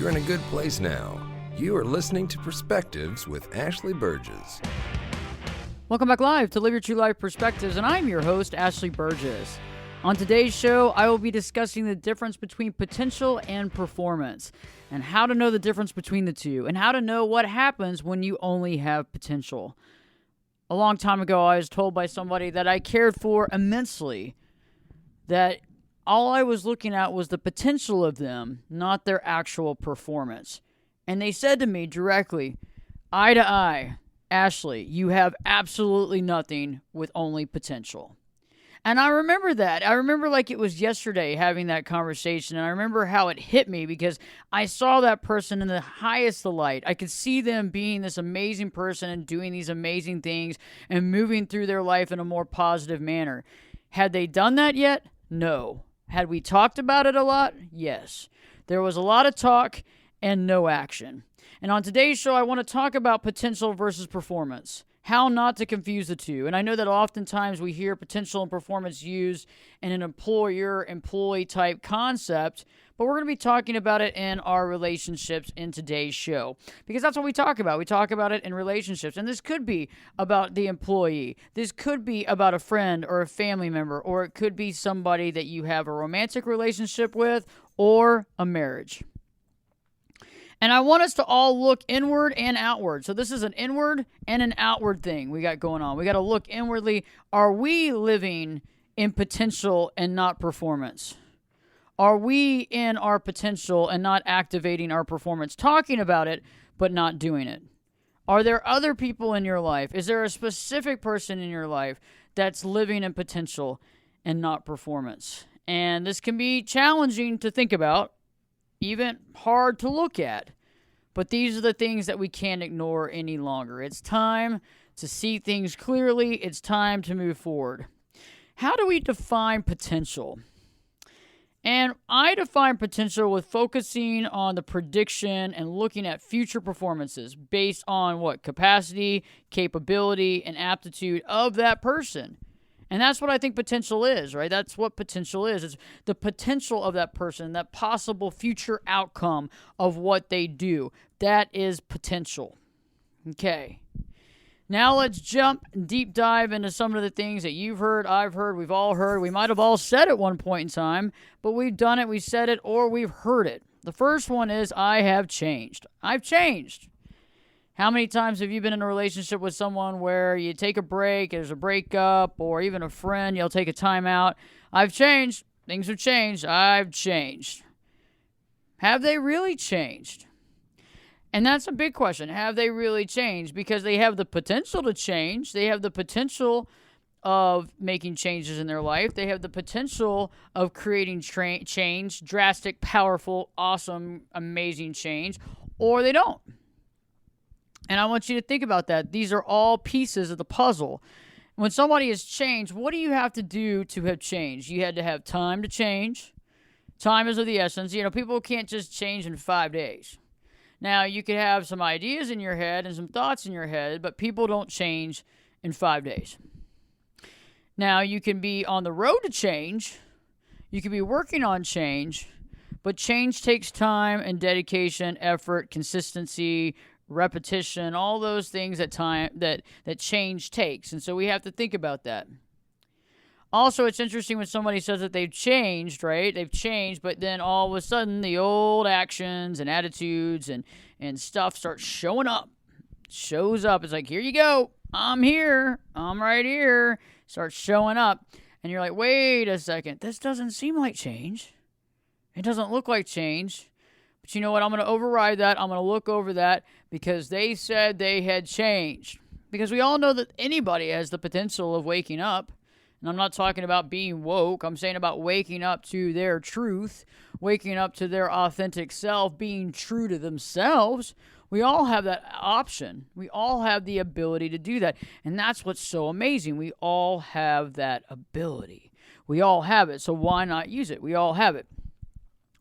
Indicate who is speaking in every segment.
Speaker 1: you're in a good place now. You are listening to Perspectives with Ashley Burgess.
Speaker 2: Welcome back live to Live Your True Life Perspectives, and I'm your host, Ashley Burgess. On today's show, I will be discussing the difference between potential and performance, and how to know the difference between the two, and how to know what happens when you only have potential. A long time ago, I was told by somebody that I cared for immensely that all I was looking at was the potential of them, not their actual performance. And they said to me directly, eye to eye, Ashley, you have absolutely nothing with only potential. And I remember that. I remember like it was yesterday having that conversation. And I remember how it hit me because I saw that person in the highest of light. I could see them being this amazing person and doing these amazing things and moving through their life in a more positive manner. Had they done that yet? No. Had we talked about it a lot? Yes. There was a lot of talk and no action. And on today's show, I want to talk about potential versus performance. How not to confuse the two. And I know that oftentimes we hear potential and performance used in an employer-employee type concept, but we're going to be talking about it in our relationships in today's show. Because that's what we talk about. We talk about it in relationships. And this could be about the employee. This could be about a friend or a family member, or it could be somebody that you have a romantic relationship with or a marriage. And I want us to all look inward and outward. So this is an inward and an outward thing we got going on. We got to look inwardly. Are we living in potential and not performance? Are we in our potential and not activating our performance? Talking about it, but not doing it. Are there other people in your life? Is there a specific person in your life that's living in potential and not performance? And this can be challenging to think about, even hard to look at. But these are the things that we can't ignore any longer. It's time to see things clearly. It's time to move forward. How do we define potential? And I define potential with focusing on the prediction and looking at future performances based on what? Capacity, capability, and aptitude of that person. And that's what I think potential is, right? That's what potential is. It's the potential of that person, that possible future outcome of what they do. That is potential. Okay. Now let's jump and deep dive into some of the things that you've heard, I've heard, we've all heard. We might have all said at one point in time, but we've done it, we said it, or we've heard it. The first one is, I have changed. I've changed. How many times have you been in a relationship with someone where you take a break, there's a breakup, or even a friend, you'll take a time out? I've changed. Things have changed. I've changed. Have they really changed? And that's a big question. Have they really changed? Because they have the potential to change. They have the potential of making changes in their life. They have the potential of creating change, drastic, powerful, awesome, amazing change, or they don't. And I want you to think about that. These are all pieces of the puzzle. When somebody has changed, what do you have to do to have changed? You had to have time to change. Time is of the essence. You know, people can't just change in 5 days. Now, you could have some ideas in your head and some thoughts in your head, but people don't change in 5 days. Now, you can be on the road to change. You can be working on change, but change takes time and dedication, effort, consistency, repetition, all those things that change takes. And so we have to think about that. Also, it's interesting when somebody says that they've changed, right? They've changed, but then all of a sudden the old actions and attitudes and stuff starts showing up. Shows up. It's like, here you go. I'm here. I'm right here. Starts showing up. And you're like, wait a second. This doesn't seem like change. It doesn't look like change. But you know what? I'm going to override that. I'm going to look over that because they said they had changed. Because we all know that anybody has the potential of waking up. And I'm not talking about being woke. I'm saying about waking up to their truth, waking up to their authentic self, being true to themselves. We all have that option. We all have the ability to do that. And that's what's so amazing. We all have that ability. We all have it. So why not use it? We all have it.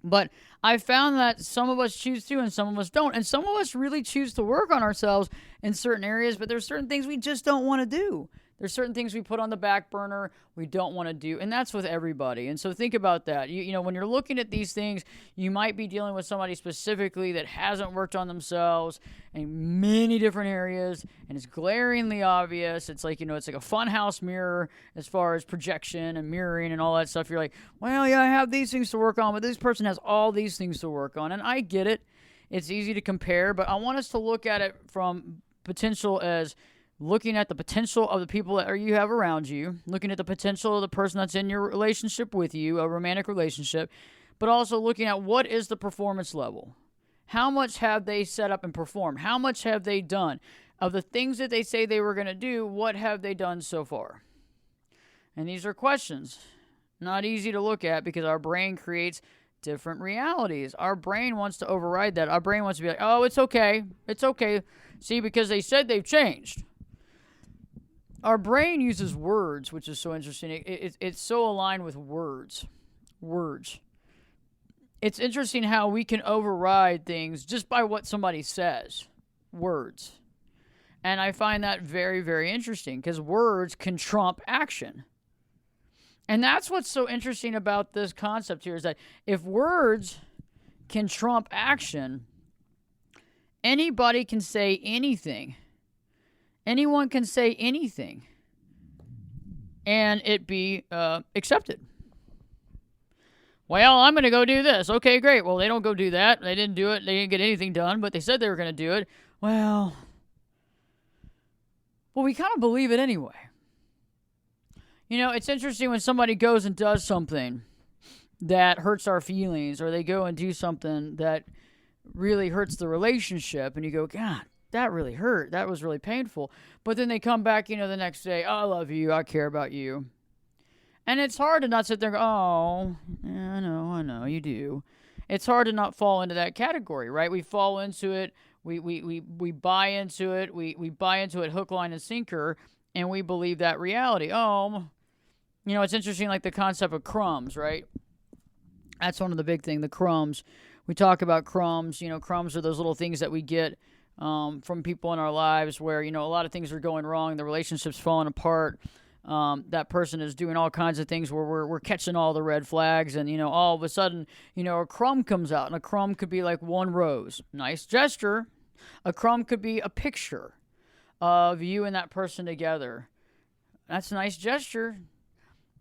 Speaker 2: But I found that some of us choose to and some of us don't. And some of us really choose to work on ourselves in certain areas, but there's certain things we just don't want to do. There's certain things we put on the back burner we don't want to do, and that's with everybody. And so think about that. You know, when you're looking at these things, you might be dealing with somebody specifically that hasn't worked on themselves in many different areas, and it's glaringly obvious. It's like, it's like a funhouse mirror as far as projection and mirroring and all that stuff. You're like, well, yeah, I have these things to work on, but this person has all these things to work on, and I get it. It's easy to compare, but I want us to look at it from potential as looking at the potential of the people that you have around you, looking at the potential of the person that's in your relationship with you, a romantic relationship, but also looking at what is the performance level. How much have they set up and performed? How much have they done? Of the things that they say they were going to do, what have they done so far? And these are questions. Not easy to look at because our brain creates different realities. Our brain wants to override that. Our brain wants to be like, oh, it's okay. It's okay. See, because they said they've changed. Our brain uses words, which is so interesting. It's so aligned with words. Words. It's interesting how we can override things just by what somebody says. Words. And I find that very, very interesting because words can trump action. And that's what's so interesting about this concept here is that if words can trump action, anybody can say anything. Anyone can say anything and it be accepted. Well, I'm going to go do this. Okay, great. Well, they don't go do that. They didn't do it. They didn't get anything done, but they said they were going to do it. Well, we kind of believe it anyway. It's interesting when somebody goes and does something that hurts our feelings, or they go and do something that really hurts the relationship, and you go, God, that really hurt. That was really painful. But then they come back, the next day, oh, I love you. I care about you. And it's hard to not sit there and go, oh, yeah, I know, you do. It's hard to not fall into that category, right? We fall into it. We buy into it. We buy into it hook, line, and sinker, and we believe that reality. Oh, it's interesting, like the concept of crumbs, right? That's one of the big things, the crumbs. We talk about crumbs. Crumbs are those little things that we get from people in our lives where, a lot of things are going wrong. The relationship's falling apart. That person is doing all kinds of things where we're catching all the red flags. And, all of a sudden, a crumb comes out. And a crumb could be like one rose. Nice gesture. A crumb could be a picture of you and that person together. That's a nice gesture.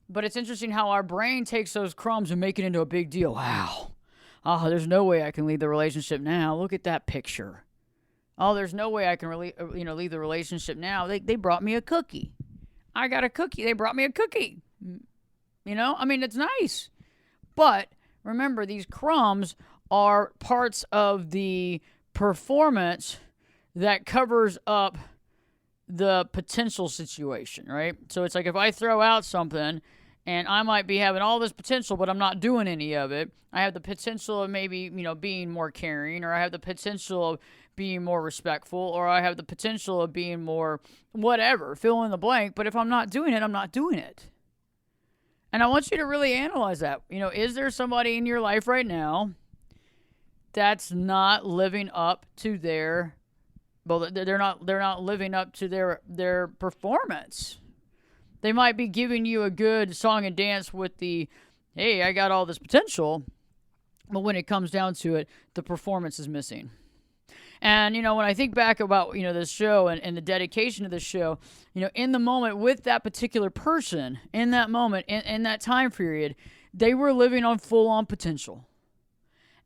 Speaker 2: But it's interesting how our brain takes those crumbs and make it into a big deal. Wow. Oh, there's no way I can leave the relationship now. Look at that picture. Oh, there's no way I can leave the relationship now. They brought me a cookie. I got a cookie. They brought me a cookie. It's nice. But remember, these crumbs are parts of the performance that covers up the potential situation, right? So it's like if I throw out something and I might be having all this potential, but I'm not doing any of it. I have the potential of maybe, being more caring, or I have the potential of being more respectful, or I have the potential of being more whatever, fill in the blank. But if I'm not doing it, I'm not doing it. And I want you to really analyze that. Is there somebody in your life right now that's not living up to their, well, they're not living up to their performance? They might be giving you a good song and dance with the, hey, I got all this potential, but when it comes down to it, the performance is missing. And, when I think back about, this show and the dedication of this show, in the moment with that particular person, in that moment, in that time period, they were living on full-on potential.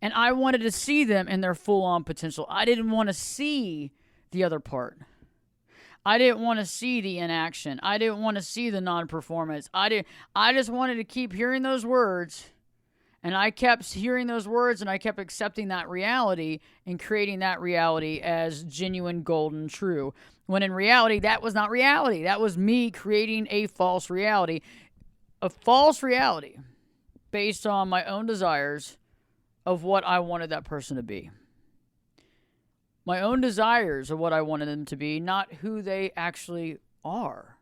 Speaker 2: And I wanted to see them in their full-on potential. I didn't want to see the other part. I didn't want to see the inaction. I didn't want to see the non-performance. I just wanted to keep hearing those words. And I kept hearing those words, and I kept accepting that reality and creating that reality as genuine, golden, true. When in reality, that was not reality. That was me creating a false reality. A false reality based on my own desires of what I wanted that person to be. My own desires of what I wanted them to be, not who they actually are.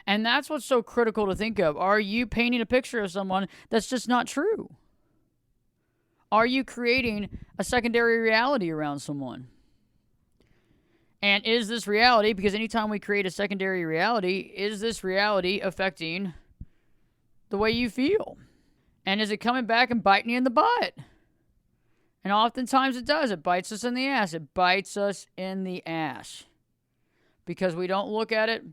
Speaker 2: And that's what's so critical to think of. Are you painting a picture of someone that's just not true? Are you creating a secondary reality around someone? And is this reality, because anytime we create a secondary reality, is this reality affecting the way you feel? And is it coming back and biting you in the butt? And oftentimes it does. It bites us in the ass. It bites us in the ass. Because we don't look at it.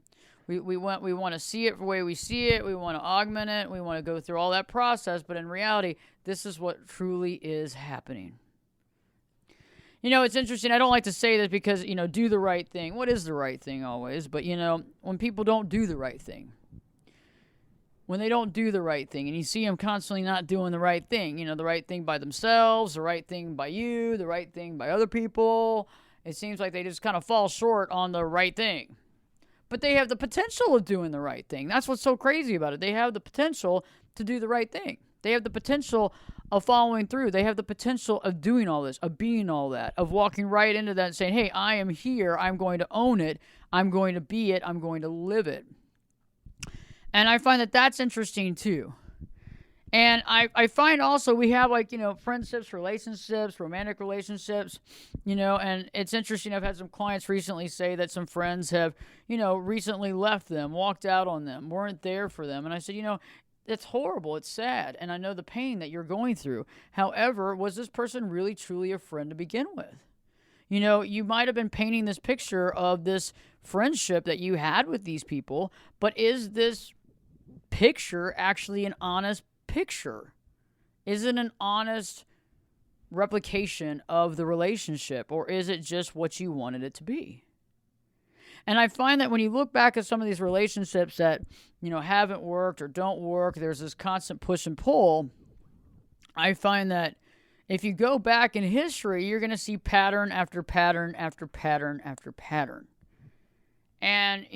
Speaker 2: We want to see it the way we see it. We want to augment it. We want to go through all that process. But in reality, this is what truly is happening. It's interesting. I don't like to say this because, do the right thing. What is the right thing always? But, when people don't do the right thing, when they don't do the right thing, and you see them constantly not doing the right thing, the right thing by themselves, the right thing by you, the right thing by other people, it seems like they just kind of fall short on the right thing. But they have the potential of doing the right thing. That's what's so crazy about it. They have the potential to do the right thing. They have the potential of following through. They have the potential of doing all this, of being all that, of walking right into that and saying, hey, I am here. I'm going to own it. I'm going to be it. I'm going to live it. And I find that that's interesting too. And I find also we have friendships, relationships, romantic relationships, and it's interesting. I've had some clients recently say that some friends have, recently left them, walked out on them, weren't there for them. And I said, it's horrible. It's sad. And I know the pain that you're going through. However, was this person really, truly a friend to begin with? You might have been painting this picture of this friendship that you had with these people, but is this picture actually an honest picture? Is it an honest replication of the relationship, or is it just what you wanted it to be? And I find that when you look back at some of these relationships that, haven't worked or don't work, there's this constant push and pull. I find that if you go back in history, you're going to see pattern after pattern after pattern after pattern. And,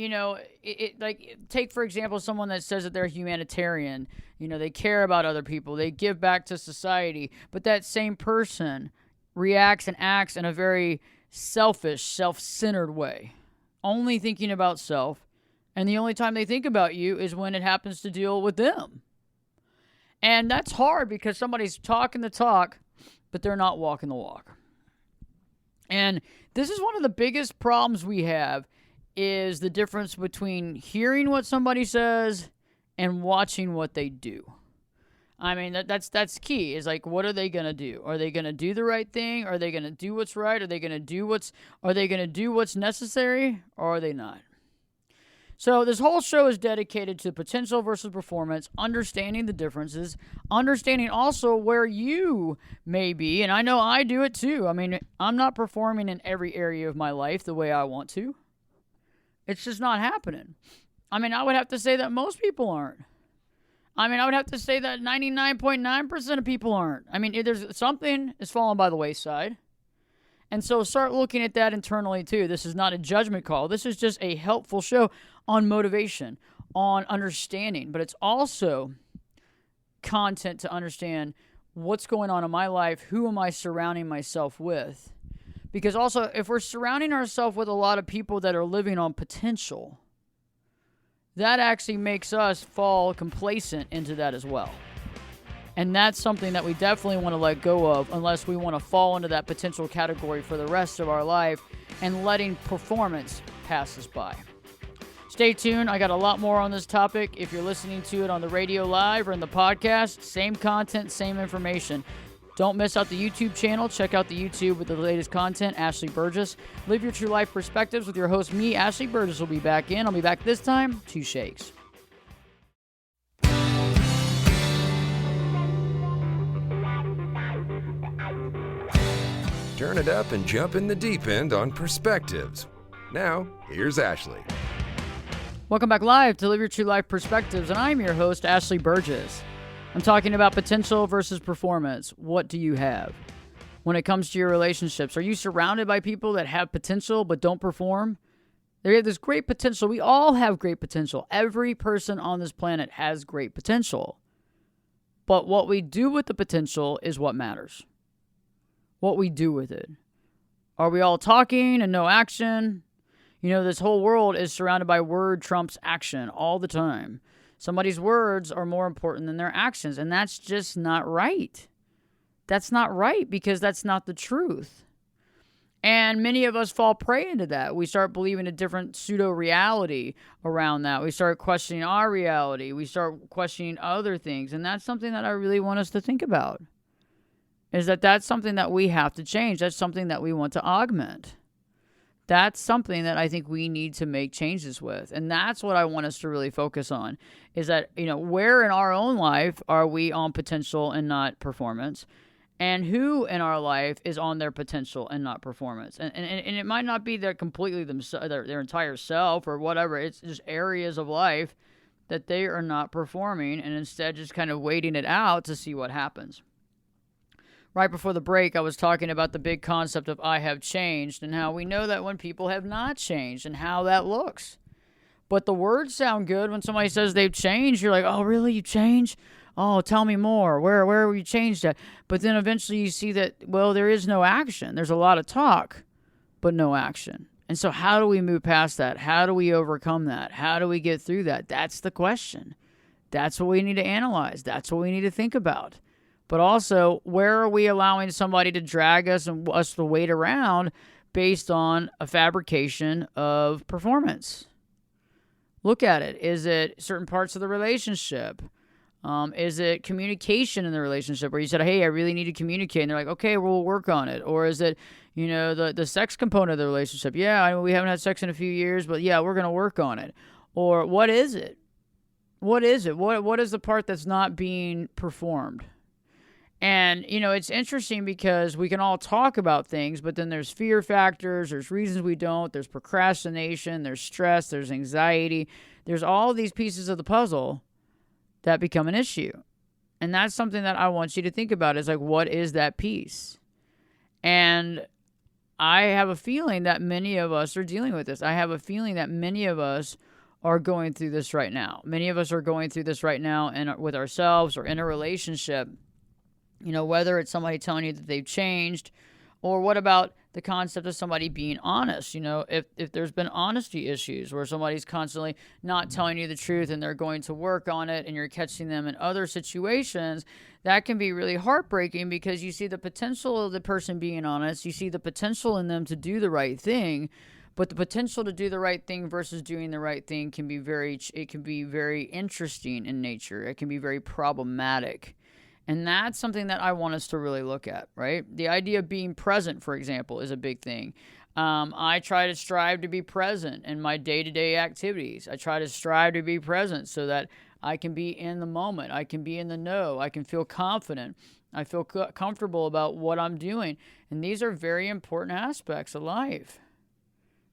Speaker 2: take, for example, someone that says that they're humanitarian. They care about other people. They give back to society. But that same person reacts and acts in a very selfish, self-centered way, only thinking about self. And the only time they think about you is when it happens to deal with them. And that's hard because somebody's talking the talk, but they're not walking the walk. And this is one of the biggest problems we have, is the difference between hearing what somebody says and watching what they do. I mean, that's key. Is what are they going to do? Are they going to do the right thing? Are they going to do what's right? Are they going to do what's necessary, or are they not? So this whole show is dedicated to potential versus performance, understanding the differences, understanding also where you may be, and I know I do it too. I mean, I'm not performing in every area of my life the way I want to. It's just not happening. I mean, I would have to say that most people aren't. I mean, I would have to say that 99.9% of people aren't. I mean, there's something is falling by the wayside. And so start looking at that internally too. This is not a judgment call. This is just a helpful show on motivation, on understanding. But it's also content to understand what's going on in my life. Who am I surrounding myself with? Because also, if we're surrounding ourselves with a lot of people that are living on potential, that actually makes us fall complacent into that as well. And that's something that we definitely want to let go of, unless we want to fall into that potential category for the rest of our life and letting performance pass us by. Stay tuned. I got a lot more on this topic. If you're listening to it on the radio live or in the podcast, same content, same information. Don't miss out the YouTube channel. Check out the YouTube with the latest content. Ashley Burgess. Live your true life perspectives with your host, me, Ashley Burgess, will be back in. I'll be back this time. 2 shakes.
Speaker 1: Turn it up and jump in the deep end on Perspectives. Now, here's Ashley.
Speaker 2: Welcome back live to Live Your True Life Perspectives, and I'm your host, Ashley Burgess. I'm talking about potential versus performance. What do you have? When it comes to your relationships, are you surrounded by people that have potential but don't perform? They have this great potential. We all have great potential. Every person on this planet has great potential. But what we do with the potential is what matters. What we do with it. Are we all talking and no action? This whole world is surrounded by word trumps action all the time. Somebody's words are more important than their actions, and that's just not right. That's not right because that's not the truth. And many of us fall prey into that. We start believing a different pseudo-reality around that. We start questioning our reality. We start questioning other things. And that's something that I really want us to think about, is that that's something that we have to change. That's something that we want to augment. That's something that I think we need to make changes with. And that's what I want us to really focus on, is that, where in our own life are we on potential and not performance? And who in our life is on their potential and not performance? And it might not be their completely their entire self or whatever. It's just areas of life that they are not performing, and instead just kind of waiting it out to see what happens. Right before the break, I was talking about the big concept of I have changed, and how we know that when people have not changed and how that looks. But the words sound good when somebody says they've changed. You're like, oh, really? You changed? Oh, tell me more. Where were you changed at? But then eventually you see that, well, there is no action. There's a lot of talk, but no action. And so how do we move past that? How do we overcome that? How do we get through that? That's the question. That's what we need to analyze. That's what we need to think about. But also, where are we allowing somebody to drag us and us to wait around based on a fabrication of performance? Look at it. Is it certain parts of the relationship? Is it communication in the relationship where you said, hey, I really need to communicate, and they're like, okay, we'll work on it? Or is it, the sex component of the relationship? Yeah, I mean, we haven't had sex in a few years, but yeah, we're going to work on it. Or what is it? What is it? What is the part that's not being performed? And, it's interesting because we can all talk about things, but then there's fear factors, there's reasons we don't, there's procrastination, there's stress, there's anxiety. There's all these pieces of the puzzle that become an issue. And that's something that I want you to think about, is like, what is that piece? And I have a feeling that many of us are dealing with this. I have a feeling that many of us are going through this right now. Many of us are going through this right now with ourselves or in a relationship. Whether it's somebody telling you that they've changed, or what about the concept of somebody being honest? If there's been honesty issues where somebody's constantly not telling you the truth and they're going to work on it, and you're catching them in other situations, that can be really heartbreaking, because you see the potential of the person being honest. You see the potential in them to do the right thing, but the potential to do the right thing versus doing the right thing can be very interesting in nature. It can be very problematic. And that's something that I want us to really look at, right? The idea of being present, for example, is a big thing. I try to strive to be present in my day-to-day activities. I try to strive to be present so that I can be in the moment. I can be in the know. I can feel confident. I feel comfortable about what I'm doing. And these are very important aspects of life.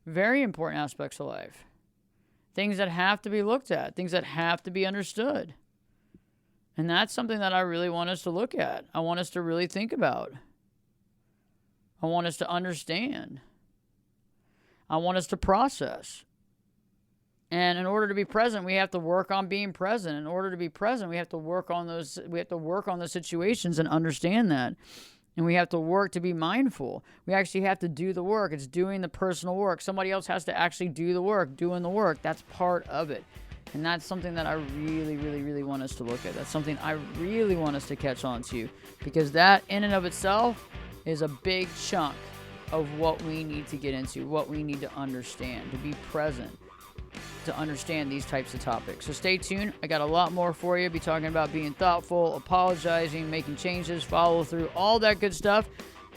Speaker 2: Very important aspects of life. Things that have to be looked at. Things that have to be understood. And that's something that I really want us to look at. I want us to really think about. I want us to understand. I want us to process. And in order to be present, we have to work on being present. In order to be present, we have to work on those. We have to work on the situations and understand that. And we have to work to be mindful. We actually have to do the work. It's doing the personal work. Somebody else has to actually do the work, doing the work. That's part of it. And that's something that I really, really, really want us to look at. That's something I really want us to catch on to, because that in and of itself is a big chunk of what we need to get into, what we need to understand, to be present, to understand these types of topics. So stay tuned. I got a lot more for you. I'll be talking about being thoughtful, apologizing, making changes, follow through, all that good stuff.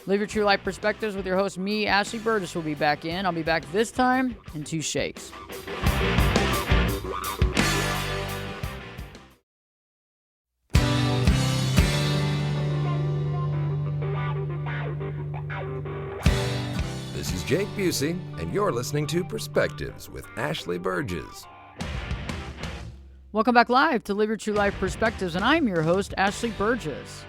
Speaker 2: Live Your True Life Perspectives with your host, me, Ashley Burgess, will be back in. I'll be back this time in 2 shakes.
Speaker 1: This is Jake Busey, and you're listening to Perspectives with Ashley Burgess.
Speaker 2: Welcome back live to Live Your True Life Perspectives, and I'm your host, Ashley Burgess.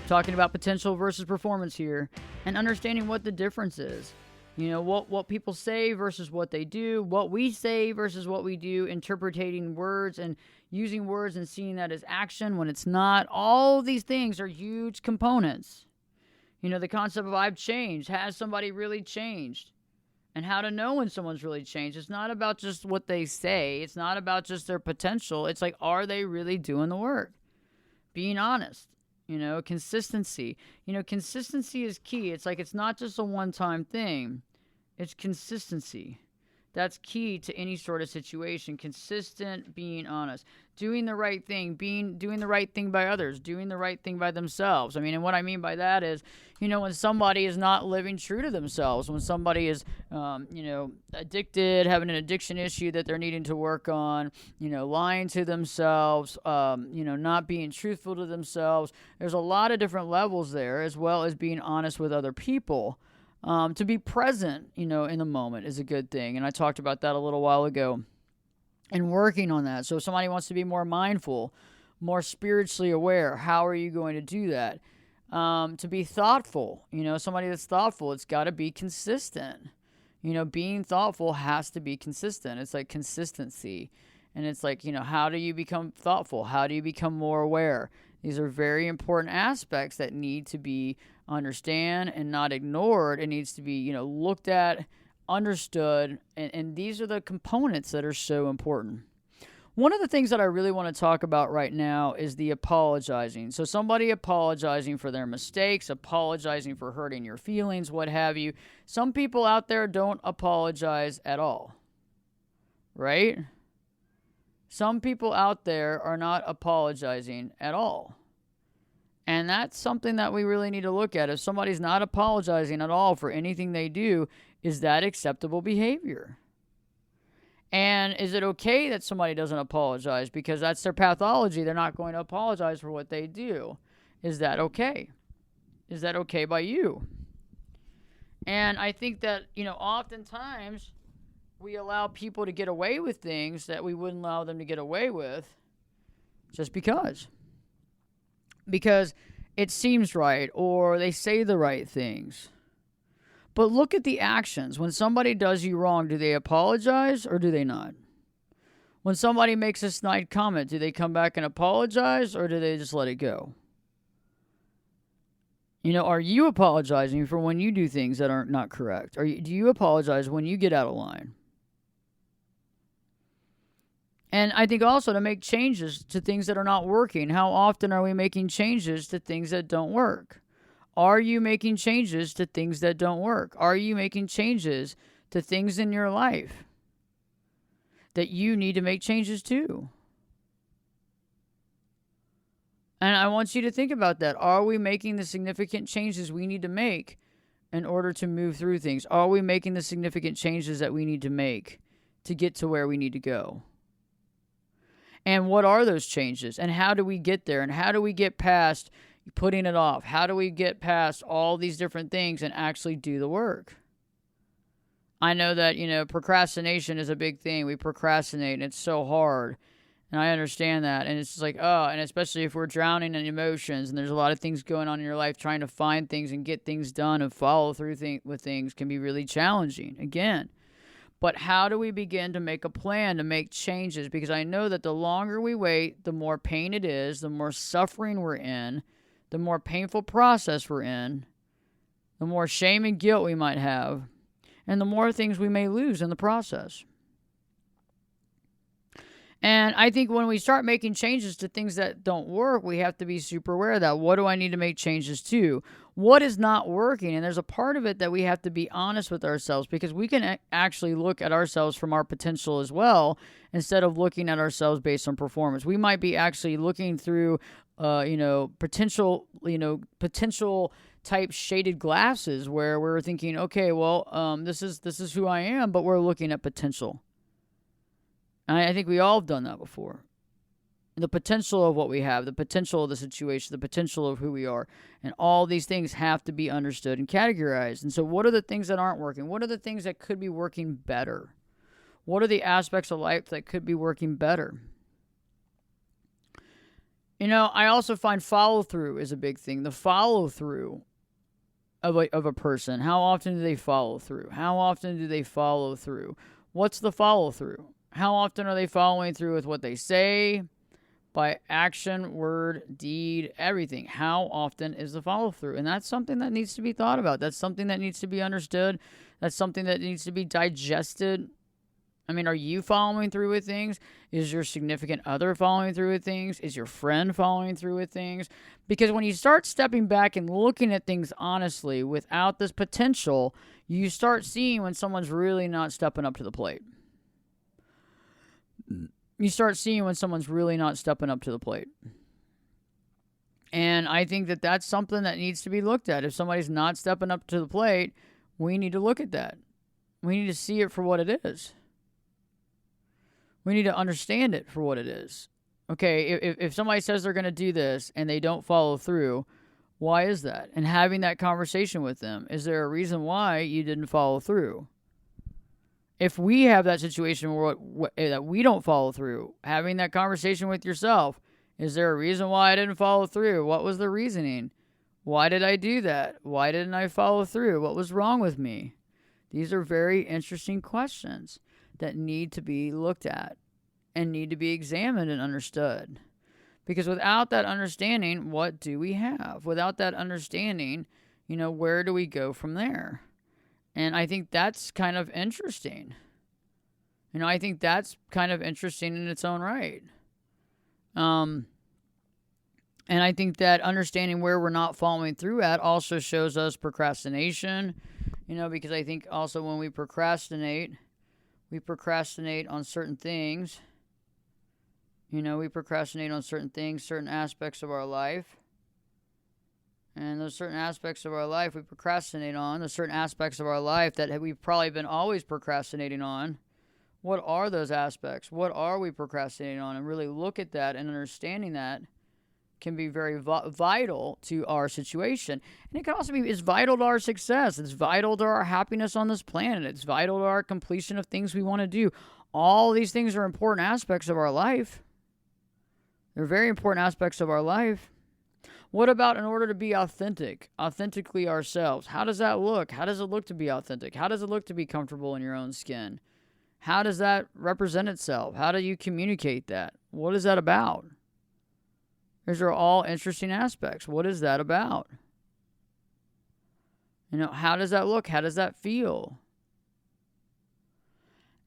Speaker 2: Talking about potential versus performance here, and understanding what the difference is. What people say versus what they do, what we say versus what we do, interpreting words and using words and seeing that as action when it's not. All these things are huge components. The concept of I've changed. Has somebody really changed? And how to know when someone's really changed. It's not about just what they say. It's not about just their potential. It's like, are they really doing the work? Being honest. Consistency. Consistency is key. It's like it's not just a one-time thing. It's consistency. That's key to any sort of situation. Consistent, being honest, doing the right thing, doing the right thing by others, doing the right thing by themselves. And what I mean by that is, when somebody is not living true to themselves, when somebody is, addicted, having an addiction issue that they're needing to work on, lying to themselves, not being truthful to themselves. There's a lot of different levels there, as well as being honest with other people. To be present, in the moment is a good thing. And I talked about that a little while ago and working on that. So if somebody wants to be more mindful, more spiritually aware, how are you going to do that? To be thoughtful, somebody that's thoughtful, it's got to be consistent. Being thoughtful has to be consistent. It's like consistency. And it's like, how do you become thoughtful? How do you become more aware? These are very important aspects that need to be understood and not ignored. It needs to be, looked at, understood, and these are the components that are so important. One of the things that I really want to talk about right now is the apologizing. So somebody apologizing for their mistakes, apologizing for hurting your feelings, what have you. Some people out there don't apologize at all, right? Some people out there are not apologizing at all. And that's something that we really need to look at. If somebody's not apologizing at all for anything they do, is that acceptable behavior? And is it okay that somebody doesn't apologize because that's their pathology? They're not going to apologize for what they do. Is that okay? Is that okay by you? And I think that, oftentimes we allow people to get away with things that we wouldn't allow them to get away with just because it seems right or they say the right things. But look at the actions. When somebody does you wrong, do they apologize or do they not? When somebody makes a snide comment, do they come back and apologize or do they just let it go? Are you apologizing for when you do things that are not correct? Do you apologize when you get out of line? And I think also to make changes to things that are not working. How often are we making changes to things that don't work? Are you making changes to things that don't work? Are you making changes to things in your life that you need to make changes to? And I want you to think about that. Are we making the significant changes we need to make in order to move through things? Are we making the significant changes that we need to make to get to where we need to go? And what are those changes? And how do we get there? And how do we get past putting it off? How do we get past all these different things and actually do the work? I know that, procrastination is a big thing. We procrastinate and it's so hard. And I understand that. And it's just like, and especially if we're drowning in emotions and there's a lot of things going on in your life, trying to find things and get things done and follow through with things can be really challenging. Again. But how do we begin to make a plan to make changes? Because I know that the longer we wait, the more pain it is, the more suffering we're in, the more painful process we're in, the more shame and guilt we might have, and the more things we may lose in the process. And I think when we start making changes to things that don't work, we have to be super aware of that. What do I need to make changes to? What is not working? And there's a part of it that we have to be honest with ourselves, because we can actually look at ourselves from our potential as well, instead of looking at ourselves based on performance. We might be actually looking through, potential type shaded glasses where we're thinking, okay, well, this is who I am, but we're looking at potential. And I think we all have done that before. The potential of what we have, the potential of the situation, the potential of who we are. And all these things have to be understood and categorized. And so what are the things that aren't working? What are the things that could be working better? What are the aspects of life that could be working better? I also find follow-through is a big thing. The follow-through of a person. How often do they follow through? How often do they follow through? What's the follow-through? How often are they following through with what they say, by action, word, deed, everything? How often is the follow-through? And that's something that needs to be thought about. That's something that needs to be understood. That's something that needs to be digested. I mean, are you following through with things? Is your significant other following through with things? Is your friend following through with things? Because when you start stepping back and looking at things honestly without this potential, you start seeing when someone's really not stepping up to the plate. You start seeing when someone's really not stepping up to the plate. And I think that that's something that needs to be looked at. If somebody's not stepping up to the plate, we need to look at that. We need to see it for what it is. We need to understand it for what it is. Okay, if somebody says they're going to do this and they don't follow through, why is that? And having that conversation with them, is there a reason why you didn't follow through? If we have that situation where that we don't follow through, having that conversation with yourself, is there a reason why I didn't follow through? What was the reasoning? Why did I do that? Why didn't I follow through? What was wrong with me? These are very interesting questions that need to be looked at and need to be examined and understood. Because without that understanding, what do we have? Without that understanding, where do we go from there? And I think that's kind of interesting. I think that's kind of interesting in its own right. And I think that understanding where we're not following through at also shows us procrastination, because I think also when we procrastinate on certain things. We procrastinate on certain things, certain aspects of our life. And those certain aspects of our life we procrastinate on, those certain aspects of our life that we've probably been always procrastinating on. What are those aspects? What are we procrastinating on? And really look at that, and understanding that can be very vital to our situation. And it can also be, it's vital to our success. It's vital to our happiness on this planet. It's vital to our completion of things we want to do. All these things are important aspects of our life. They're very important aspects of our life. What about in order to be authentically ourselves? How does that look? How does it look to be authentic? How does it look to be comfortable in your own skin? How does that represent itself? How do you communicate that? What is that about? These are all interesting aspects. What is that about? How does that look? How does that feel?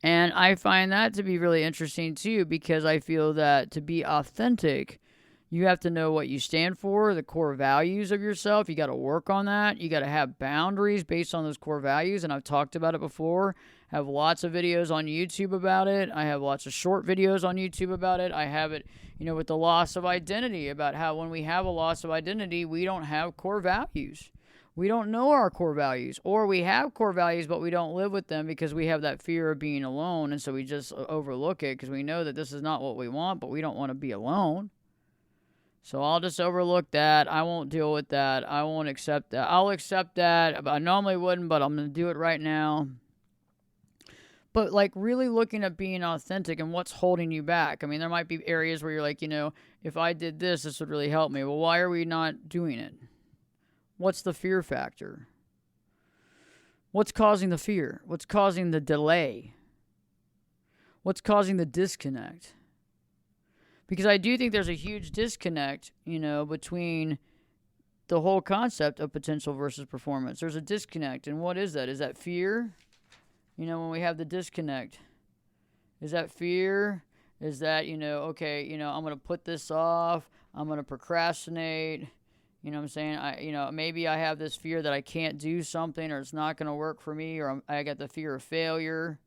Speaker 2: And I find that to be really interesting too, because I feel that to be authentic, you have to know what you stand for, the core values of yourself. You got to work on that. You got to have boundaries based on those core values. And I've talked about it before. I have lots of videos on YouTube about it. I have lots of short videos on YouTube about it. I have it, with the loss of identity, about how when we have a loss of identity, we don't have core values. We don't know our core values, or we have core values, but we don't live with them because we have that fear of being alone. And so we just overlook it because we know that this is not what we want, but we don't want to be alone. So I'll just overlook that. I won't deal with that. I won't accept that. I'll accept that. I normally wouldn't, but I'm going to do it right now. But really looking at being authentic and what's holding you back. I mean, there might be areas where you're like, if I did this would really help me. Well, why are we not doing it? What's the fear factor? What's causing the fear? What's causing the delay? What's causing the disconnect? Because I do think there's a huge disconnect, between the whole concept of potential versus performance. There's a disconnect. And what is that? Is that fear? When we have the disconnect, is that fear? Is that, okay, I'm going to put this off. I'm going to procrastinate. You know what I'm saying? Maybe I have this fear that I can't do something, or it's not going to work for me, or I got the fear of failure.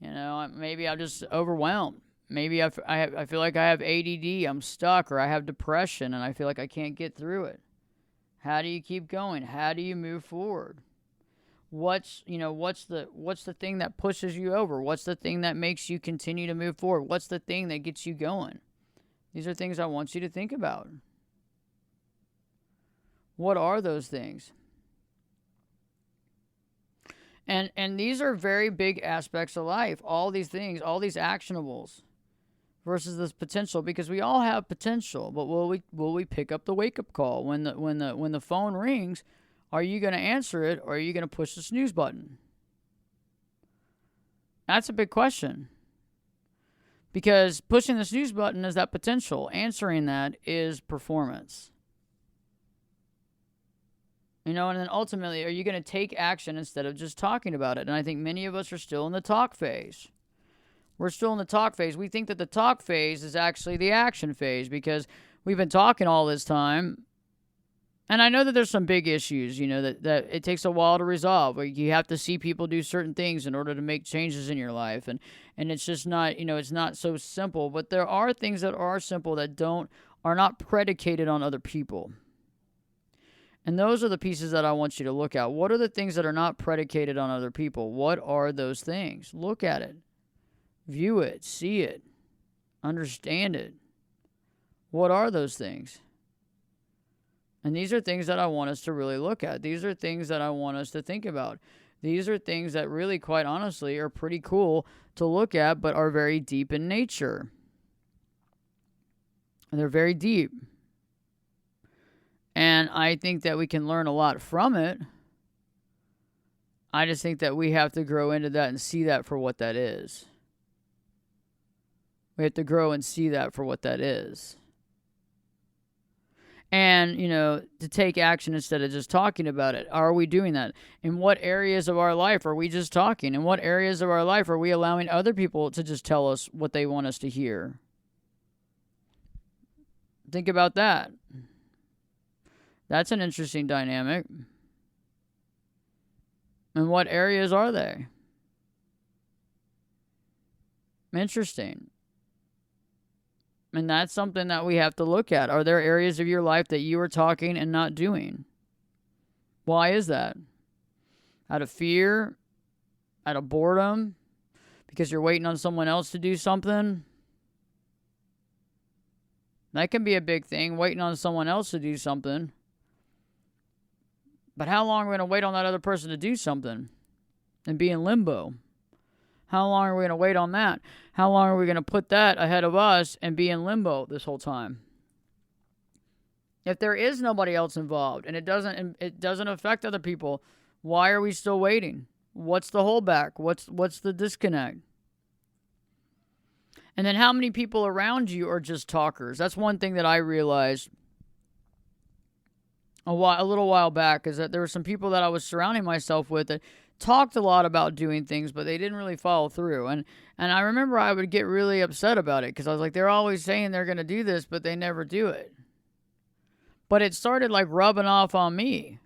Speaker 2: Maybe I'm just overwhelmed. Maybe I feel like I have ADD, I'm stuck, or I have depression, and I feel like I can't get through it. How do you keep going? How do you move forward? What's the thing that pushes you over? What's the thing that makes you continue to move forward? What's the thing that gets you going? These are things I want you to think about. What are those things? And these are very big aspects of life. All these things, all these actionables versus this potential, because we all have potential, but will we pick up the wake-up call when the phone rings? Are you going to answer it, or are you going to push the snooze button? That's a big question. Because pushing the snooze button is that potential. Answering that is performance. And then ultimately, are you going to take action instead of just talking about it? And I think many of us are still in the talk phase. We're still in the talk phase. We think that the talk phase is actually the action phase because we've been talking all this time. And I know that there's some big issues, that it takes a while to resolve. Like you have to see people do certain things in order to make changes in your life. And it's just not, it's not so simple. But there are things that are simple that are not predicated on other people. And those are the pieces that I want you to look at. What are the things that are not predicated on other people? What are those things? Look at it. View it. See it. Understand it. What are those things? And these are things that I want us to really look at. These are things that I want us to think about. These are things that really, quite honestly, are pretty cool to look at, but are very deep in nature. And they're very deep. And I think that we can learn a lot from it. I just think that we have to grow into that and see that for what that is. We have to grow and see that for what that is. And, to take action instead of just talking about it. Are we doing that? In what areas of our life are we just talking? In what areas of our life are we allowing other people to just tell us what they want us to hear? Think about that. That's an interesting dynamic. And what areas are they? Interesting. And that's something that we have to look at. Are there areas of your life that you are talking and not doing? Why is that? Out of fear? Out of boredom? Because you're waiting on someone else to do something? That can be a big thing, waiting on someone else to do something. But how long are we going to wait on that other person to do something and be in limbo? How long are we going to wait on that? How long are we going to put that ahead of us and be in limbo this whole time? If there is nobody else involved and it doesn't affect other people, why are we still waiting? What's the holdback? What's the disconnect? And then how many people around you are just talkers? That's one thing that I realized a little while back, is that there were some people that I was surrounding myself with that talked a lot about doing things, but they didn't really follow through. And I remember I would get really upset about it because I was like, they're always saying they're going to do this, but they never do it. But it started like rubbing off on me.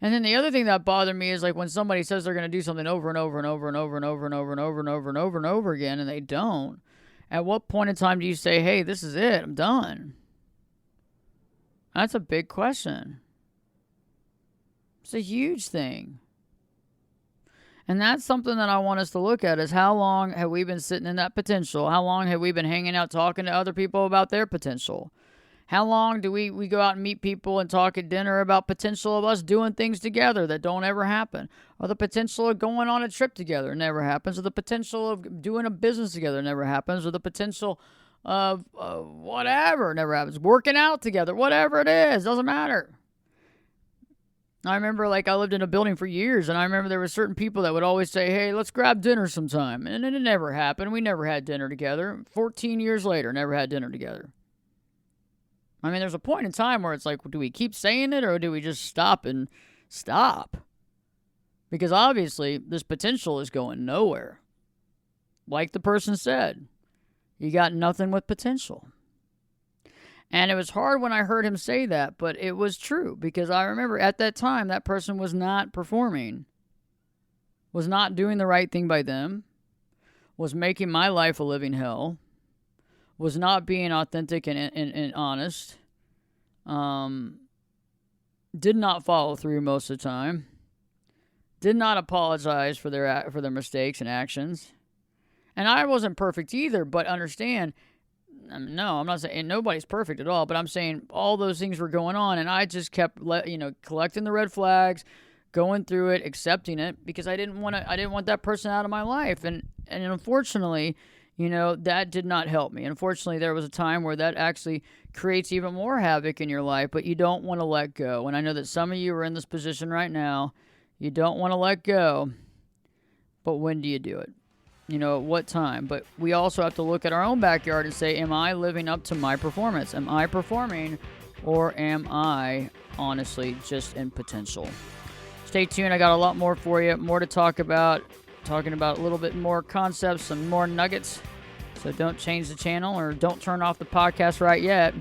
Speaker 2: And then the other thing that bothered me is like when somebody says they're going to do something over and over and over and over and over and over and over and over and over and over again, and they don't. At what point in time do you say, hey, this is it, I'm done? That's a big question. It's a huge thing. And that's something that I want us to look at, is how long have we been sitting in that potential? How long have we been hanging out talking to other people about their potential? How long do we go out and meet people and talk at dinner about potential of us doing things together that don't ever happen? Or the potential of going on a trip together never happens. Or the potential of doing a business together never happens. Or the potential of whatever never happens. Working out together, whatever it is, doesn't matter. I remember I lived in a building for years, and I remember there were certain people that would always say, hey, let's grab dinner sometime. And it never happened. We never had dinner together. 14 years later, never had dinner together. I mean, there's a point in time where it's like, do we keep saying it or do we just stop? Because obviously, this potential is going nowhere. Like the person said, you got nothing with potential. And it was hard when I heard him say that, but it was true. Because I remember at that time, that person was not performing, was not doing the right thing by them, was making my life a living hell, was not being authentic and honest, did not follow through most of the time, did not apologize for their mistakes and actions. And I wasn't perfect either, but understand, no, I'm not saying nobody's perfect at all, but I'm saying all those things were going on, and I just kept collecting the red flags, going through it, accepting it, because I didn't want that person out of my life. And unfortunately, that did not help me. Unfortunately, there was a time where that actually creates even more havoc in your life, but you don't want to let go. And I know that some of you are in this position right now. You don't want to let go, but when do you do it? At what time? But we also have to look at our own backyard and say, am I living up to my performance? Am I performing, or am I honestly just in potential? Stay tuned. I got a lot more for you, more to talk about. talking about a little bit more concepts, some more nuggets. So don't change the channel or don't turn off the podcast right yet.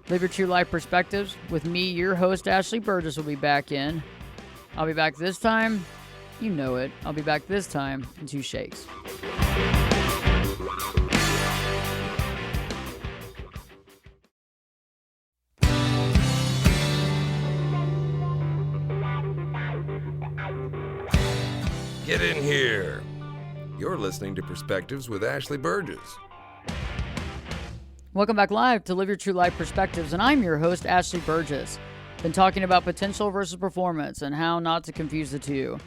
Speaker 2: Live Your True Life Perspectives with me, your host, Ashley Burgess, will be back in. I'll be back this time. You know it. I'll be back this time in 2 shakes.
Speaker 1: Get in here. You're listening to Perspectives with Ashley Burgess.
Speaker 2: Welcome back live to Live Your True Life Perspectives, and I'm your host, Ashley Burgess. Been talking about potential versus performance and how not to confuse the two.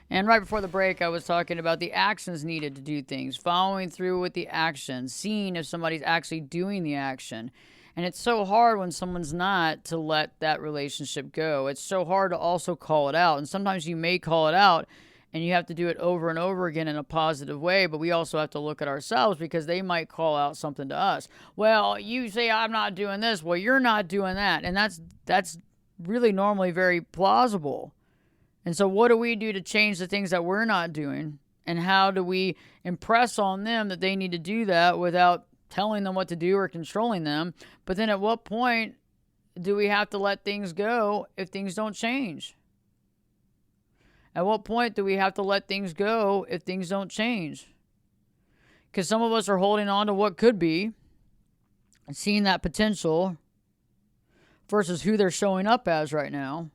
Speaker 2: And right before the break, I was talking about the actions needed to do things, following through with the action, seeing if somebody's actually doing the action. And it's so hard when someone's not to let that relationship go. It's so hard to also call it out. And sometimes you may call it out, and you have to do it over and over again in a positive way, but we also have to look at ourselves because they might call out something to us. Well, you say, I'm not doing this. Well, you're not doing that. And that's really normally very plausible. And so what do we do to change the things that we're not doing? And how do we impress on them that they need to do that without telling them what to do or controlling them? But then at what point do we have to let things go if things don't change? At what point do we have to let things go if things don't change? Because some of us are holding on to what could be and seeing that potential versus who they're showing up as right now.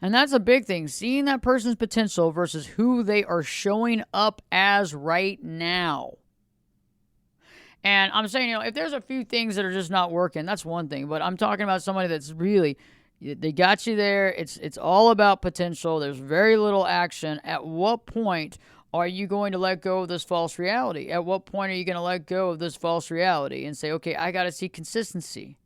Speaker 2: And that's a big thing, seeing that person's potential versus who they are showing up as right now. And I'm saying, if there's a few things that are just not working, that's one thing. But I'm talking about somebody that's really, they got you there. It's all about potential. There's very little action. At what point are you going to let go of this false reality? At what point are you going to let go of this false reality and say, okay, I got to see consistency.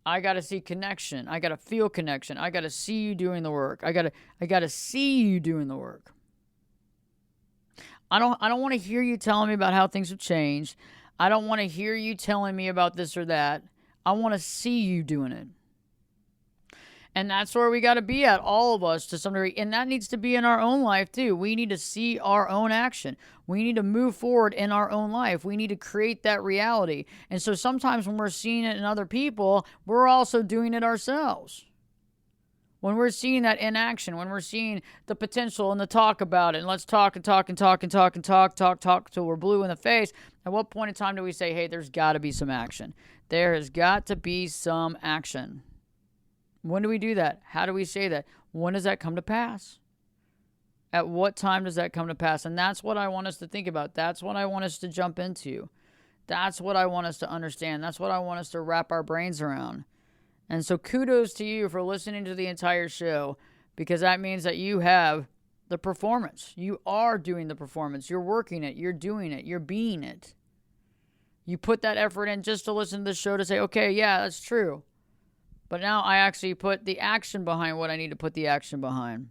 Speaker 2: I got to see connection. I got to feel connection. I got to see you doing the work. I got to see you doing the work. I don't want to hear you telling me about how things have changed. I don't want to hear you telling me about this or that. I want to see you doing it. And that's where we got to be at, all of us, to some degree. And that needs to be in our own life, too. We need to see our own action. We need to move forward in our own life. We need to create that reality. And so sometimes when we're seeing it in other people, we're also doing it ourselves. When we're seeing that in action, when we're seeing the potential and the talk about it, and let's talk and talk and talk and talk and talk till we're blue in the face, at what point in time do we say, hey, there's got to be some action? There has got to be some action. When do we do that? How do we say that? When does that come to pass? At what time does that come to pass? And that's what I want us to think about. That's what I want us to jump into. That's what I want us to understand. That's what I want us to wrap our brains around. And so kudos to you for listening to the entire show, because that means that you have the performance. You are doing the performance. You're working it. You're doing it. You're being it. You put that effort in just to listen to the show to say, okay, yeah, that's true. But now I actually put the action behind what I need to put the action behind.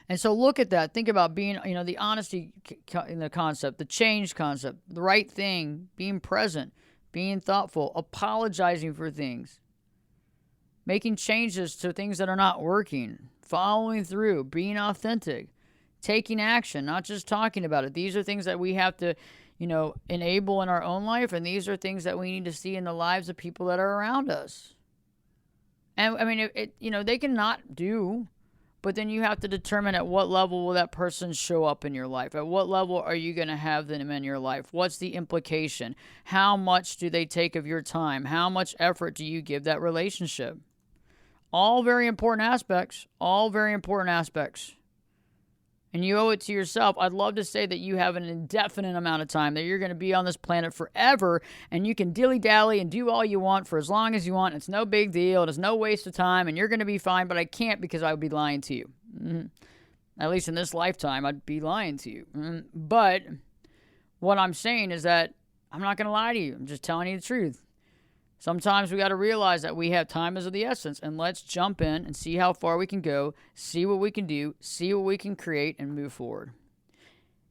Speaker 2: And so look at that. Think about being, the honesty in the concept, the change concept, the right thing, being present, being thoughtful, apologizing for things, making changes to things that are not working, following through, being authentic, taking action, not just talking about it. These are things that we have to, enable in our own life. And these are things that we need to see in the lives of people that are around us. And I mean, they can not do, but then you have to determine at what level will that person show up in your life? At what level are you going to have them in your life? What's the implication? How much do they take of your time? How much effort do you give that relationship? All very important aspects. All very important aspects. And you owe it to yourself. I'd love to say that you have an indefinite amount of time, that you're going to be on this planet forever, and you can dilly-dally and do all you want for as long as you want. It's no big deal. It's no waste of time, and you're going to be fine, but I can't because I would be lying to you. At least in this lifetime, I'd be lying to you. But what I'm saying is that I'm not going to lie to you. I'm just telling you the truth. Sometimes we got to realize that we have time is of the essence, and let's jump in and see how far we can go, see what we can do, see what we can create, and move forward.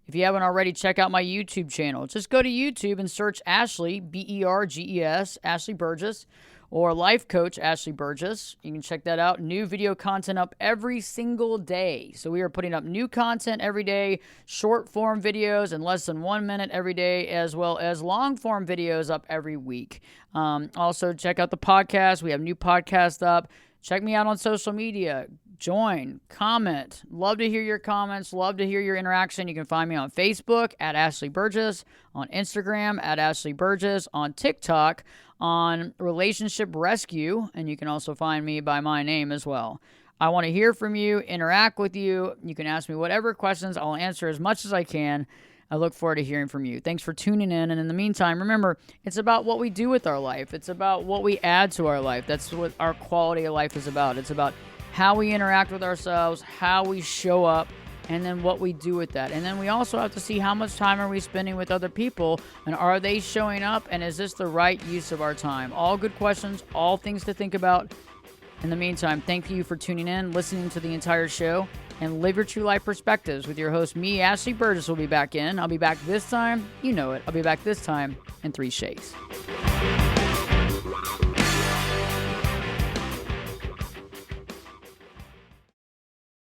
Speaker 2: If you haven't already, check out my YouTube channel. Just go to YouTube and search Ashley, B-E-R-G-E-S, Ashley Burgess, or life coach Ashley Burgess. You can check that out. New video content up every single day. So we are putting up new content every day, short form videos in less than 1 minute every day, as well as long form videos up every week. Also, check out the podcast. We have new podcasts up. Check me out on social media. Join, comment. Love to hear your comments. Love to hear your interaction. You can find me on Facebook at Ashley Burgess, on Instagram at Ashley Burgess, on TikTok, on Relationship Rescue, and you can also find me by my name as well. I want to hear from you, interact with you. You can ask me whatever questions. I'll answer as much as I can. I look forward to hearing from you. Thanks for tuning in. And in the meantime, remember, it's about what we do with our life. It's about what we add to our life. That's what our quality of life is about. It's about how we interact with ourselves, how we show up, and then what we do with that. And then we also have to see how much time are we spending with other people, and are they showing up, and is this the right use of our time? All good questions, all things to think about. In the meantime, thank you for tuning in, listening to the entire show, and live your true life perspectives with your host, me, Ashley Burgess, will be back in. I'll be back this time. You know it. I'll be back this time in 3 shakes.